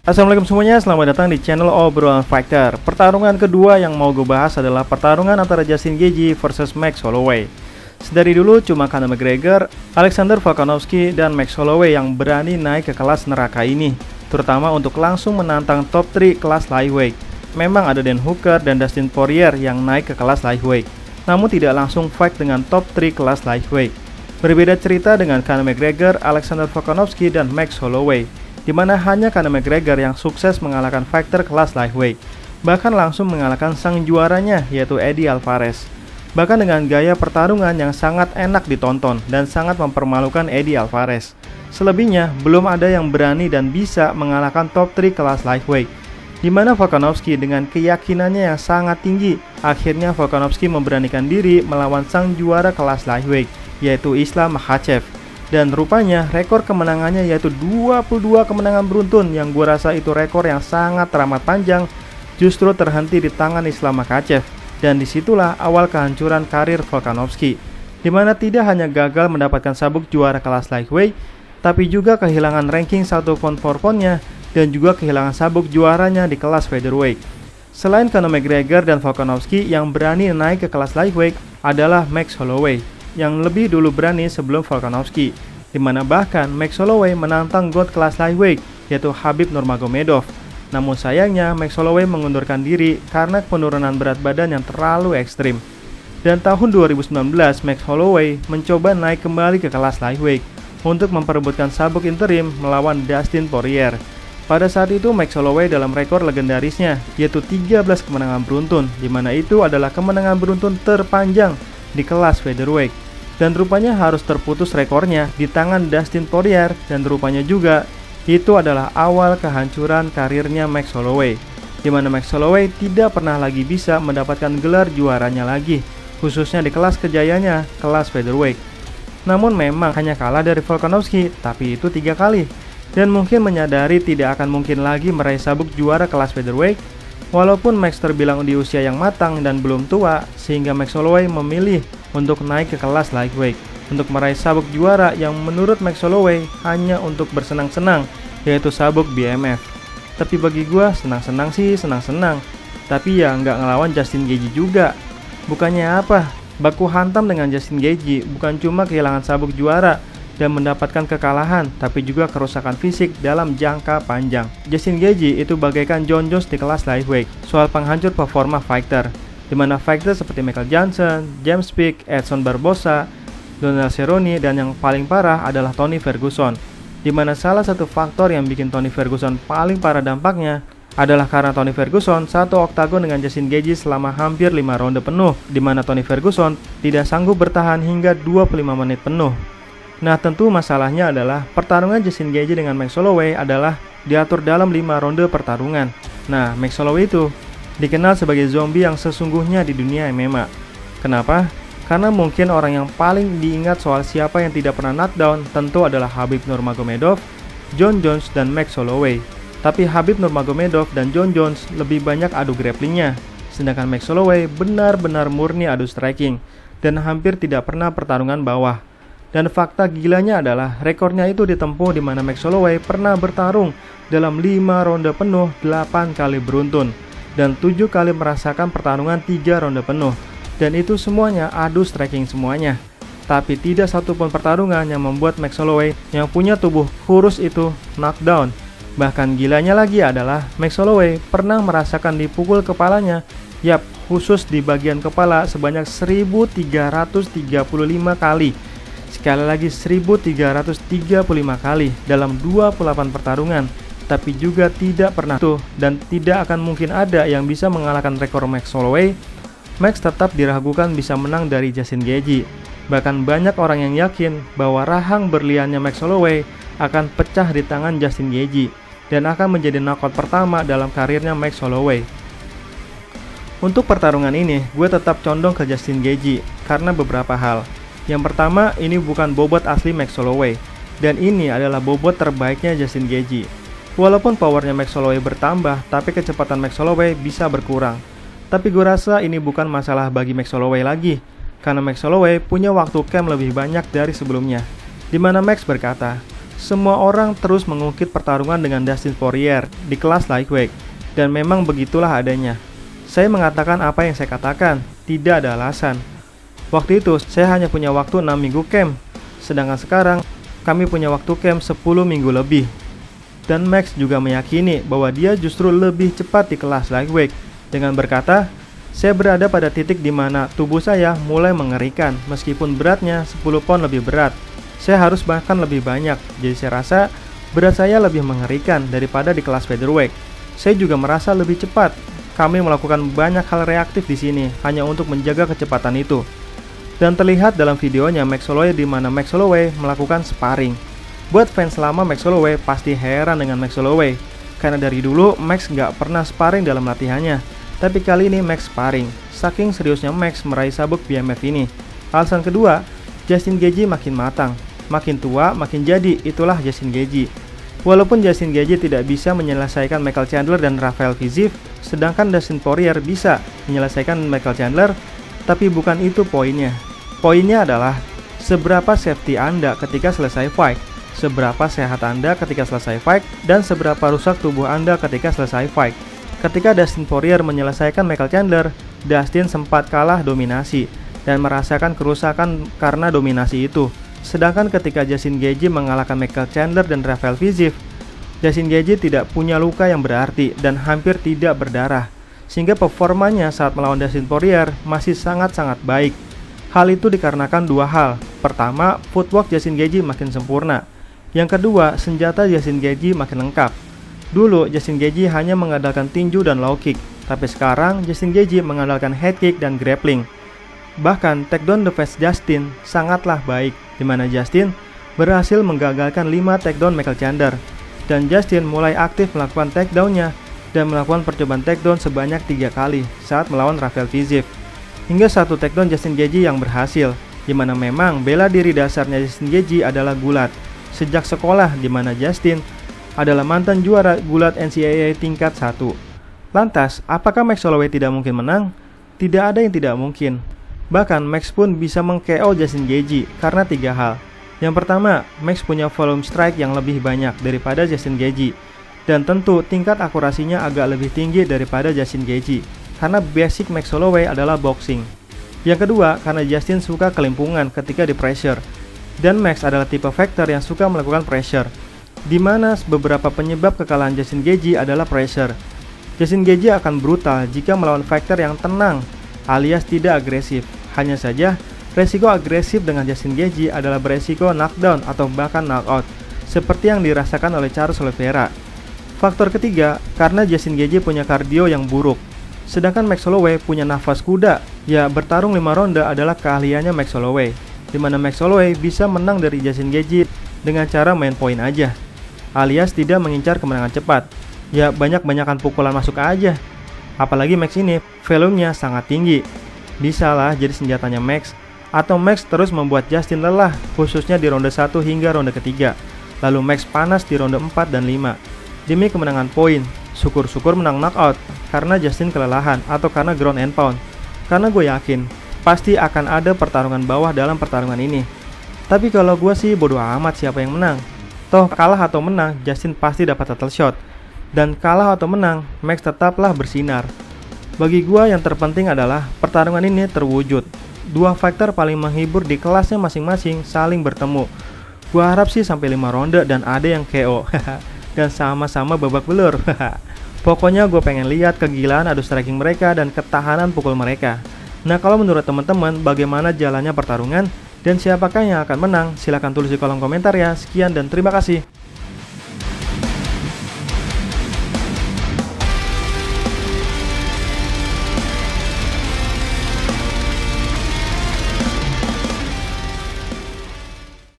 Assalamualaikum semuanya, selamat datang di channel Obrolan Fighter. Pertarungan kedua yang mau gue bahas adalah pertarungan antara Justin Gaethje versus Max Holloway. Sedari dulu cuma Conor McGregor, Alexander Volkanovski, dan Max Holloway yang berani naik ke kelas neraka ini, terutama untuk langsung menantang top 3 kelas lightweight. Memang ada Dan Hooker dan Dustin Poirier yang naik ke kelas lightweight, namun tidak langsung fight dengan top 3 kelas lightweight. Berbeda cerita dengan Conor McGregor, Alexander Volkanovski, dan Max Holloway, di mana hanya Conor McGregor yang sukses mengalahkan fighter kelas lightweight, bahkan langsung mengalahkan sang juaranya yaitu Eddie Alvarez. Bahkan dengan gaya pertarungan yang sangat enak ditonton dan sangat mempermalukan Eddie Alvarez. Selebihnya, belum ada yang berani dan bisa mengalahkan top 3 kelas lightweight, di mana Volkanovski dengan keyakinannya yang sangat tinggi, akhirnya Volkanovski memberanikan diri melawan sang juara kelas lightweight, yaitu Islam Makhachev. Dan rupanya rekor kemenangannya yaitu 22 kemenangan beruntun, yang gue rasa itu rekor yang sangat teramat panjang, justru terhenti di tangan Islam Makhachev. Dan disitulah awal kehancuran karir Volkanovski, dimana tidak hanya gagal mendapatkan sabuk juara kelas lightweight, tapi juga kehilangan ranking 1 pound for poundnya, dan juga kehilangan sabuk juaranya di kelas featherweight. Selain Conor McGregor dan Volkanovski, yang berani naik ke kelas lightweight adalah Max Holloway, yang lebih dulu berani sebelum Volkanovski, dimana bahkan Max Holloway menantang GOAT kelas lightweight yaitu Khabib Nurmagomedov. Namun sayangnya Max Holloway mengundurkan diri karena penurunan berat badan yang terlalu ekstrim. Dan tahun 2019 Max Holloway mencoba naik kembali ke kelas lightweight untuk memperebutkan sabuk interim melawan Dustin Poirier. Pada saat itu Max Holloway dalam rekor legendarisnya yaitu 13 kemenangan beruntun, dimana itu adalah kemenangan beruntun terpanjang di kelas featherweight. Dan rupanya harus terputus rekornya di tangan Dustin Poirier, dan rupanya juga itu adalah awal kehancuran karirnya Max Holloway, di mana Max Holloway tidak pernah lagi bisa mendapatkan gelar juaranya lagi, khususnya di kelas kejayanya, kelas featherweight. Namun memang hanya kalah dari Volkanovski, tapi itu 3 kali, dan mungkin menyadari tidak akan mungkin lagi meraih sabuk juara kelas featherweight. Walaupun Max terbilang di usia yang matang dan belum tua, sehingga Max Holloway memilih untuk naik ke kelas lightweight untuk meraih sabuk juara yang menurut Max Holloway hanya untuk bersenang-senang, yaitu sabuk BMF. Tapi bagi gua senang-senang sih senang-senang, tapi ya nggak ngelawan Justin Gaethje juga. Bukannya apa, baku hantam dengan Justin Gaethje bukan cuma kehilangan sabuk juara dan mendapatkan kekalahan, tapi juga kerusakan fisik dalam jangka panjang. Justin Gaethje itu bagaikan Jon Jones di kelas lightweight, soal penghancur performa fighter, di mana fighter seperti Michael Johnson, James Vick, Edson Barbosa, Donald Cerrone, dan yang paling parah adalah Tony Ferguson, di mana salah satu faktor yang bikin Tony Ferguson paling parah dampaknya adalah karena Tony Ferguson satu oktagon dengan Justin Gaethje selama hampir 5 ronde penuh, di mana Tony Ferguson tidak sanggup bertahan hingga 25 menit penuh. Nah, tentu masalahnya adalah pertarungan Justin Gaethje dengan Max Holloway adalah diatur dalam 5 ronde pertarungan. Nah, Max Holloway itu dikenal sebagai zombie yang sesungguhnya di dunia MMA. Kenapa? Karena mungkin orang yang paling diingat soal siapa yang tidak pernah knockdown tentu adalah Khabib Nurmagomedov, Jon Jones, dan Max Holloway. Tapi Khabib Nurmagomedov dan Jon Jones lebih banyak adu grapplingnya, sedangkan Max Holloway benar-benar murni adu striking dan hampir tidak pernah pertarungan bawah. Dan fakta gilanya adalah rekornya itu ditempuh di mana Max Holloway pernah bertarung dalam 5 ronde penuh 8 kali beruntun, dan 7 kali merasakan pertarungan 3 ronde penuh, dan itu semuanya adu striking semuanya. Tapi tidak satu pun pertarungan yang membuat Max Holloway yang punya tubuh kurus itu knockdown. Bahkan gilanya lagi adalah Max Holloway pernah merasakan dipukul kepalanya, yap, khusus di bagian kepala sebanyak 1335 kali. Sekali lagi 1335 kali dalam 28 pertarungan. Tapi juga tidak pernah tuh, dan tidak akan mungkin ada yang bisa mengalahkan rekor Max Holloway. Max tetap diragukan bisa menang dari Justin Gaethje. Bahkan banyak orang yang yakin bahwa rahang berliannya Max Holloway akan pecah di tangan Justin Gaethje dan akan menjadi knockout pertama dalam karirnya Max Holloway. Untuk pertarungan ini, gue tetap condong ke Justin Gaethje karena beberapa hal. Yang pertama, ini bukan bobot asli Max Holloway, dan ini adalah bobot terbaiknya Justin Gaethje. Walaupun powernya Max Holloway bertambah, tapi kecepatan Max Holloway bisa berkurang. Tapi gue rasa ini bukan masalah bagi Max Holloway lagi, karena Max Holloway punya waktu camp lebih banyak dari sebelumnya, di mana Max berkata, Semua orang terus mengungkit pertarungan dengan Dustin Poirier di kelas lightweight, dan memang begitulah adanya. Saya mengatakan apa yang saya katakan, tidak ada alasan. Waktu itu saya hanya punya waktu 6 minggu camp, sedangkan sekarang kami punya waktu camp 10 minggu lebih. Dan Max juga meyakini bahwa dia justru lebih cepat di kelas lightweight dengan berkata, "Saya berada pada titik di mana tubuh saya mulai mengerikan meskipun beratnya 10 pound lebih berat. Saya harus bahkan lebih banyak, jadi saya rasa berat saya lebih mengerikan daripada di kelas featherweight. Saya juga merasa lebih cepat. Kami melakukan banyak hal reaktif di sini hanya untuk menjaga kecepatan itu." Dan terlihat dalam videonya Max Holloway di mana Max Holloway melakukan sparring. Buat fans lama Max Holloway pasti heran dengan Max Holloway, karena dari dulu Max nggak pernah sparring dalam latihannya. Tapi kali ini Max sparring, saking seriusnya Max meraih sabuk BMF ini. Alasan kedua, Justin Gaethje makin matang, makin tua makin jadi, itulah Justin Gaethje. Walaupun Justin Gaethje tidak bisa menyelesaikan Michael Chandler dan Rafael Fiziev, sedangkan Dustin Poirier bisa menyelesaikan Michael Chandler, tapi bukan itu poinnya. Poinnya adalah seberapa safety Anda ketika selesai fight, seberapa sehat Anda ketika selesai fight, dan seberapa rusak tubuh Anda ketika selesai fight. Ketika Dustin Poirier menyelesaikan Michael Chandler, Dustin sempat kalah dominasi dan merasakan kerusakan karena dominasi itu. Sedangkan ketika Justin Gaethje mengalahkan Michael Chandler dan Rafael Fiziev, Justin Gaethje tidak punya luka yang berarti dan hampir tidak berdarah, sehingga performanya saat melawan Dustin Poirier masih sangat-sangat baik. Hal itu dikarenakan dua hal. Pertama, footwork Justin Gaethje makin sempurna. Yang kedua, senjata Justin Gaethje makin lengkap. Dulu, Justin Gaethje hanya mengandalkan tinju dan low kick, tapi sekarang Justin Gaethje mengandalkan head kick dan grappling. Bahkan, takedown defense Justin sangatlah baik, di mana Justin berhasil menggagalkan 5 takedown Michael Chandler. Dan Justin mulai aktif melakukan takedown-nya dan melakukan percobaan takedown sebanyak 3 kali saat melawan Rafael Fiziev. Hingga satu takedown Justin Gaethje yang berhasil, di mana memang bela diri dasarnya Justin Gaethje adalah gulat. Sejak sekolah, di mana Justin adalah mantan juara gulat NCAA tingkat 1. Lantas, apakah Max Holloway tidak mungkin menang? Tidak ada yang tidak mungkin. Bahkan Max pun bisa meng-KO Justin Gaethje karena 3 hal. Yang pertama, Max punya volume strike yang lebih banyak daripada Justin Gaethje. Dan tentu tingkat akurasinya agak lebih tinggi daripada Justin Gaethje, karena basic Max Holloway adalah boxing. Yang kedua, karena Justin suka kelimpungan ketika di pressure. Dan Max adalah tipe fighter yang suka melakukan pressure, di mana beberapa penyebab kekalahan Justin Gaethje adalah pressure. Justin Gaethje akan brutal jika melawan fighter yang tenang, alias tidak agresif. Hanya saja, resiko agresif dengan Justin Gaethje adalah beresiko knockdown atau bahkan knockout, seperti yang dirasakan oleh Charles Oliveira. Faktor ketiga, karena Justin Gaethje punya kardio yang buruk, sedangkan Max Holloway punya nafas kuda. Ya, bertarung 5 ronde adalah keahliannya Max Holloway, di mana Max Holloway bisa menang dari Justin Gaethje dengan cara main poin aja, alias tidak mengincar kemenangan cepat. Ya, banyak-banyakan pukulan masuk aja. Apalagi Max ini volumenya sangat tinggi. Bisalah jadi senjatanya Max, atau Max terus membuat Justin lelah, khususnya di ronde 1 hingga ronde ketiga. Lalu Max panas di ronde 4 dan 5 demi kemenangan poin. Syukur-syukur menang knockout karena Justin kelelahan atau karena ground and pound. Karena gue yakin pasti akan ada pertarungan bawah dalam pertarungan ini. Tapi kalau gue sih bodo amat siapa yang menang. Toh kalah atau menang, Justin pasti dapat title shot. Dan kalah atau menang, Max tetaplah bersinar. Bagi gue yang terpenting adalah pertarungan ini terwujud. Dua fighter paling menghibur di kelasnya masing-masing saling bertemu. Gue harap sih sampai 5 ronde dan ada yang KO. Dan sama-sama babak belur. Pokoknya gue pengen lihat kegilaan adu striking mereka dan ketahanan pukul mereka. Nah, kalau menurut teman-teman bagaimana jalannya pertarungan dan siapakah yang akan menang? Silahkan tulis di kolom komentar ya. Sekian dan terima kasih.